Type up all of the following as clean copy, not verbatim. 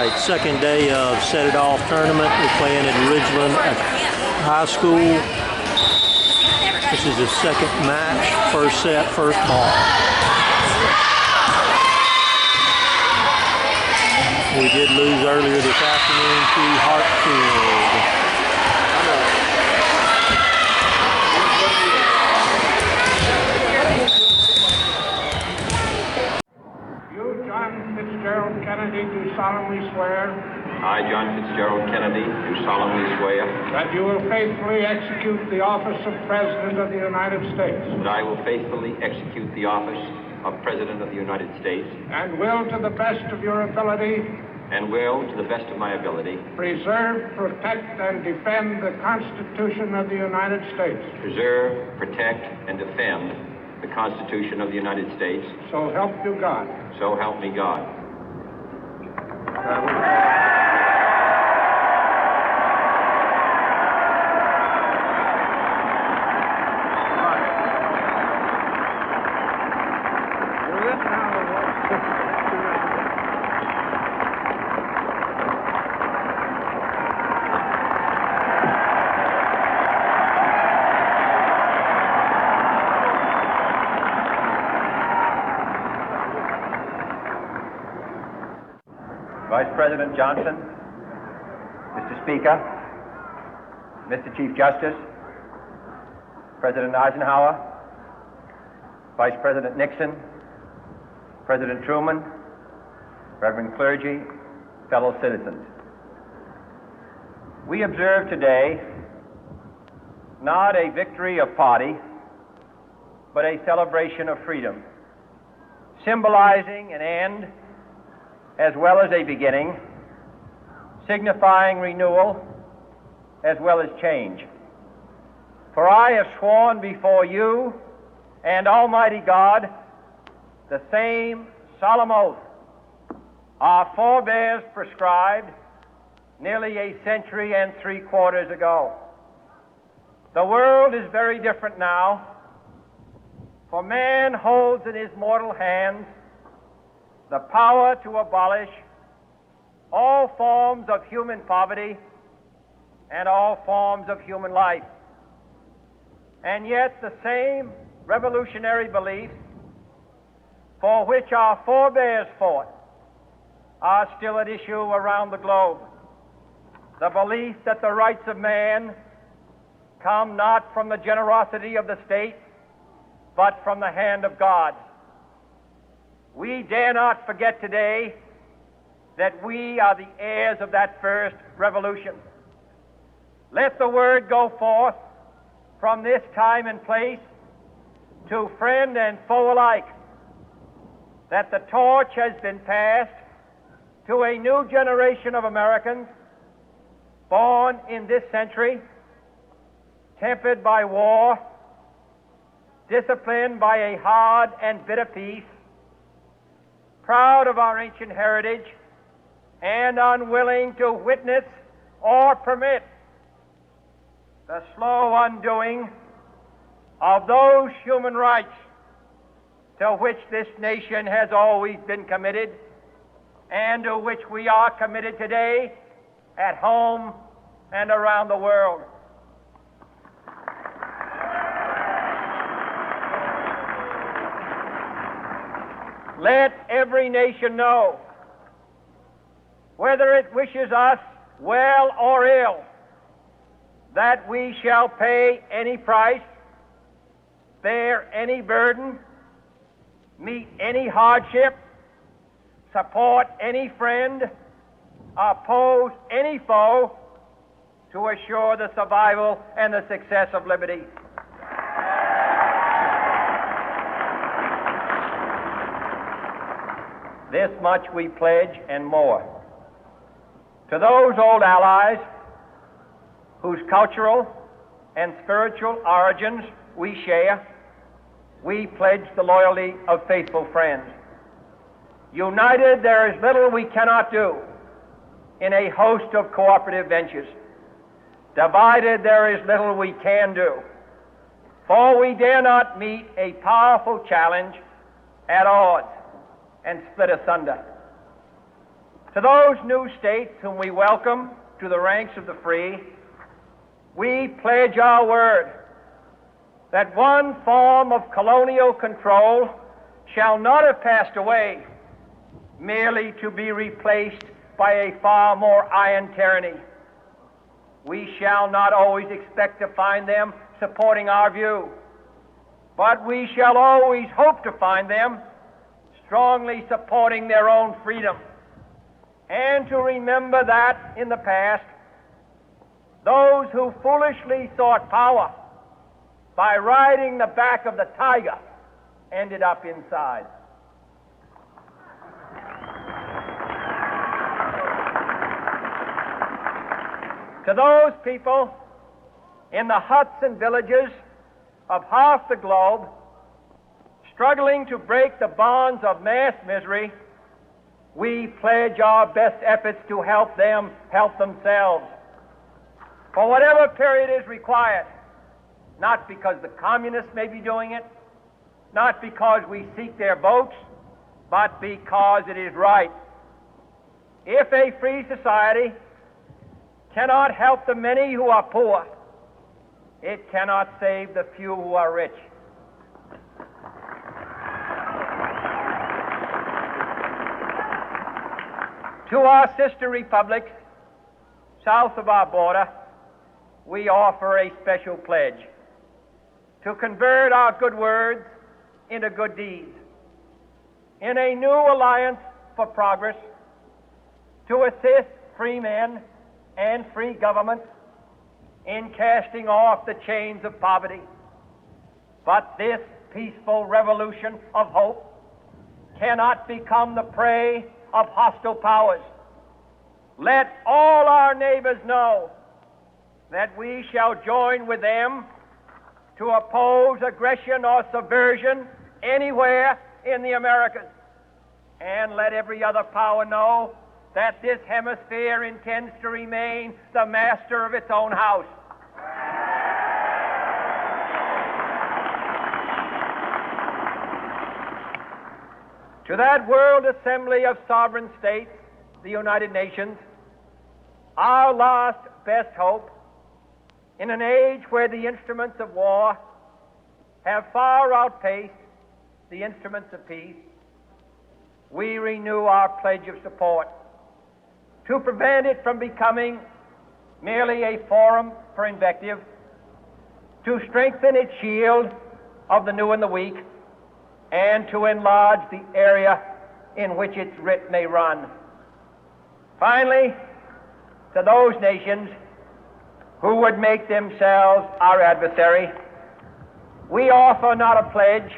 right, second day of Set It Off tournament. We're playing at Ridgeland High School. This is the second match, first set, first ball. We did lose earlier this afternoon to Hartfield. Fitzgerald Kennedy, do solemnly swear. I, John Fitzgerald Kennedy, do solemnly swear. That you will faithfully execute the office of President of the United States. That I will faithfully execute the office of President of the United States. And will, to the best of your ability. And will, to the best of my ability. Preserve, protect, and defend the Constitution of the United States. Preserve, protect, and defend the Constitution of the United States. So help you God. So help me God. Vice President Johnson, Mr. Speaker, Mr. Chief Justice, President Eisenhower, Vice President Nixon, President Truman, Reverend clergy, fellow citizens. We observe today not a victory of party, but a celebration of freedom, symbolizing an end as well as a beginning, signifying renewal as well as change. For I have sworn before you and Almighty God the same solemn oath our forebears prescribed nearly a century and 3/4 ago. The world is very different now, for man holds in his mortal hands the power to abolish all forms of human poverty and all forms of human life. And yet the same revolutionary beliefs for which our forebears fought are still at issue around the globe. The belief that the rights of man come not from the generosity of the state, but from the hand of God. We dare not forget today that we are the heirs of that first revolution. Let the word go forth from this time and place to friend and foe alike that the torch has been passed to a new generation of Americans born in this century, tempered by war, disciplined by a hard and bitter peace, proud of our ancient heritage, and unwilling to witness or permit the slow undoing of those human rights to which this nation has always been committed and to which we are committed today at home and around the world. Let every nation know, whether it wishes us well or ill, that we shall pay any price, bear any burden, meet any hardship, support any friend, oppose any foe to assure the survival and the success of liberty. This much we pledge and more. To those old allies whose cultural and spiritual origins we share, we pledge the loyalty of faithful friends. United, there is little we cannot do in a host of cooperative ventures. Divided, there is little we can do, for we dare not meet a powerful challenge at odds and split asunder. To those new states whom we welcome to the ranks of the free, we pledge our word that one form of colonial control shall not have passed away merely to be replaced by a far more iron tyranny. We shall not always expect to find them supporting our view, but we shall always hope to find them strongly supporting their own freedom, and to remember that in the past, those who foolishly sought power by riding the back of the tiger ended up inside. To those people in the huts and villages of half the globe struggling to break the bonds of mass misery, we pledge our best efforts to help them help themselves for whatever period is required, not because the communists may be doing it, not because we seek their votes, but because it is right. If a free society cannot help the many who are poor, it cannot save the few who are rich. To our sister republics south of our border, we offer a special pledge to convert our good words into good deeds, in a new alliance for progress, to assist free men and free governments in casting off the chains of poverty. But this peaceful revolution of hope cannot become the prey of hostile powers. Let all our neighbors know that we shall join with them to oppose aggression or subversion anywhere in the Americas. And let every other power know that this hemisphere intends to remain the master of its own house. To that World Assembly of Sovereign States, the United Nations, our last best hope, in an age where the instruments of war have far outpaced the instruments of peace, we renew our pledge of support to prevent it from becoming merely a forum for invective, to strengthen its shield of the new and the weak, and to enlarge the area in which its writ may run. Finally, to those nations who would make themselves our adversary, we offer not a pledge,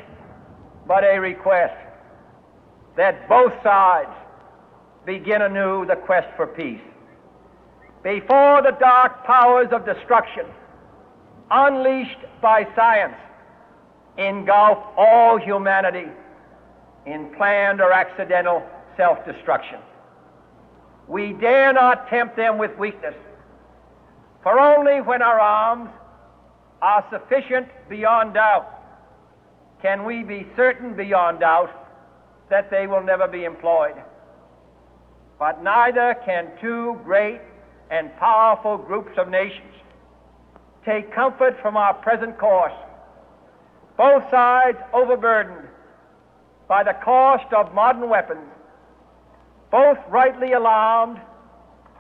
but a request that both sides begin anew the quest for peace. Before the dark powers of destruction, unleashed by science, engulf all humanity in planned or accidental self-destruction, we dare not tempt them with weakness, for only when our arms are sufficient beyond doubt can we be certain beyond doubt that they will never be employed. But neither can two great and powerful groups of nations take comfort from our present course, both sides overburdened by the cost of modern weapons, both rightly alarmed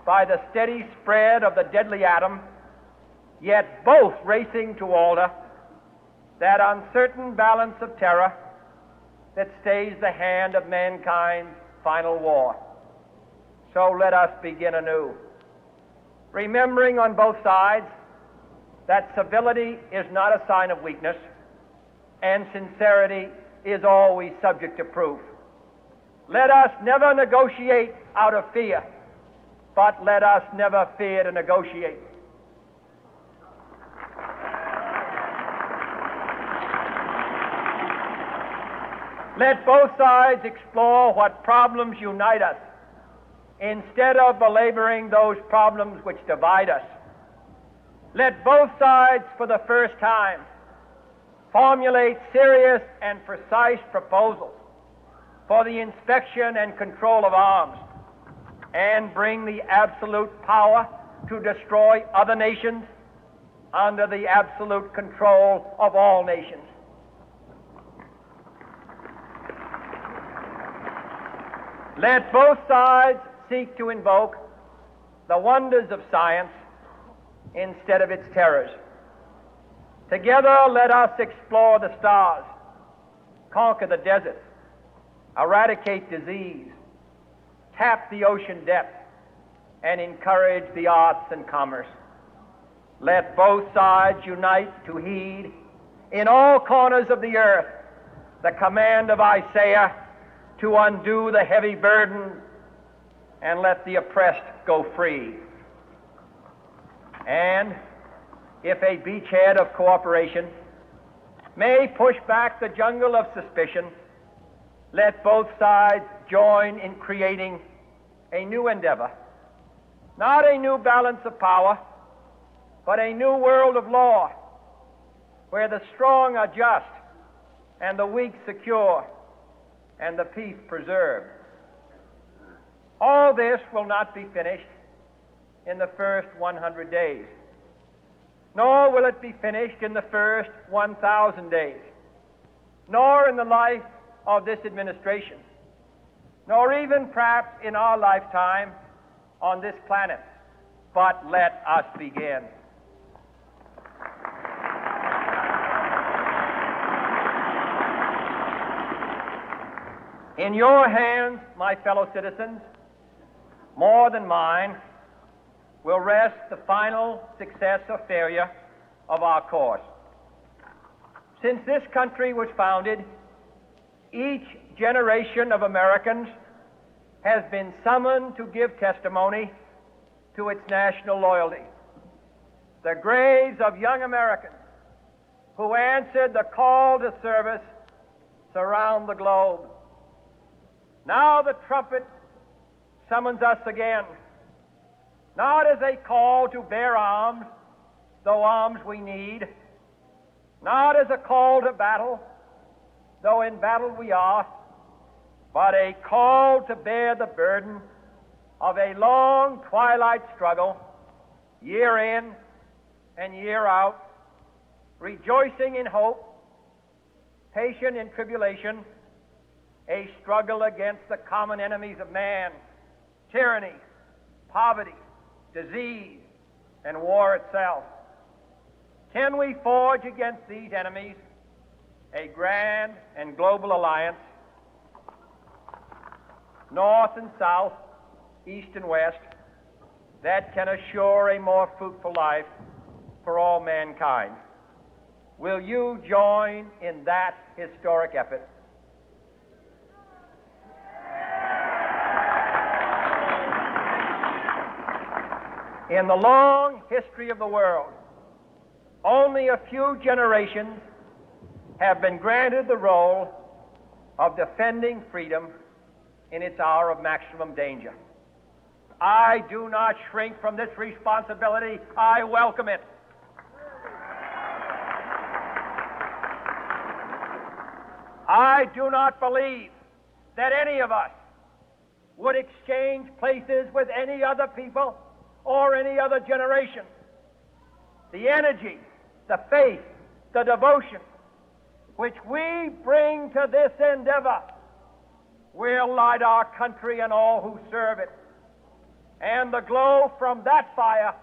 by the steady spread of the deadly atom, yet both racing to alter that uncertain balance of terror that stays the hand of mankind's final war. So let us begin anew, remembering on both sides that civility is not a sign of weakness, and sincerity is always subject to proof. Let us never negotiate out of fear, but let us never fear to negotiate. Let both sides explore what problems unite us, instead of belaboring those problems which divide us. Let both sides, for the first time, formulate serious and precise proposals for the inspection and control of arms, and bring the absolute power to destroy other nations under the absolute control of all nations. Let both sides seek to invoke the wonders of science instead of its terrors. Together, let us explore the stars, conquer the deserts, eradicate disease, tap the ocean depths, and encourage the arts and commerce. Let both sides unite to heed in all corners of the earth the command of Isaiah to undo the heavy burden and let the oppressed go free. And if a beachhead of cooperation may push back the jungle of suspicion, let both sides join in creating a new endeavor, not a new balance of power, but a new world of law, where the strong are just and the weak secure and the peace preserved. All this will not be finished in the first 100 days, nor will it be finished in the first 1,000 days, nor in the life of this administration, nor even perhaps in our lifetime on this planet. But let us begin. In your hands, my fellow citizens, more than mine, will rest the final success or failure of our course. Since this country was founded, each generation of Americans has been summoned to give testimony to its national loyalty. The graves of young Americans who answered the call to service surround the globe. Now the trumpet summons us again, not as a call to bear arms, though arms we need, not as a call to battle, though in battle we are, but a call to bear the burden of a long twilight struggle, year in and year out, rejoicing in hope, patient in tribulation, a struggle against the common enemies of man, tyranny, poverty, disease, and war itself. Can we forge against these enemies a grand and global alliance, north and south, east and west, that can assure a more fruitful life for all mankind? Will you join in that historic effort? In the long history of the world, only a few generations have been granted the role of defending freedom in its hour of maximum danger. I do not shrink from this responsibility. I welcome it. I do not believe that any of us would exchange places with any other people or any other generation. The energy, the faith, the devotion which we bring to this endeavor will light our country and all who serve it. And the glow from that fire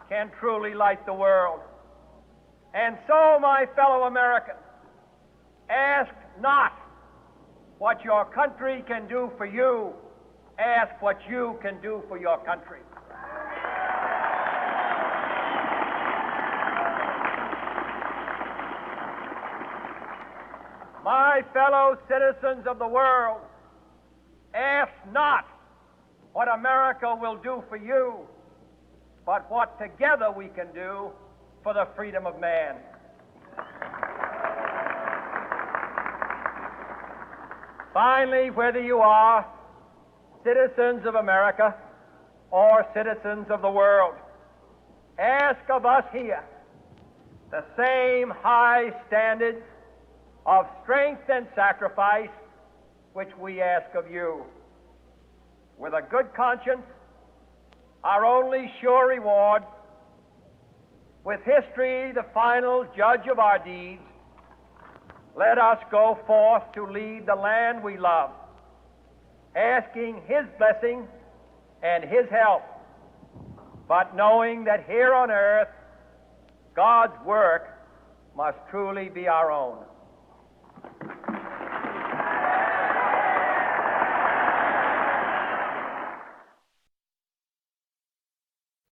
can truly light the world. And so, my fellow Americans, ask not what your country can do for you, ask what you can do for your country. My fellow citizens of the world, ask not what America will do for you, but what together we can do for the freedom of man. Finally, whether you are citizens of America or citizens of the world, ask of us here the same high standards of strength and sacrifice which we ask of you. with a good conscience, our only sure reward, with history the final judge of our deeds, let us go forth to lead the land we love, asking His blessing and His help, but knowing that here on earth God's work must truly be our own.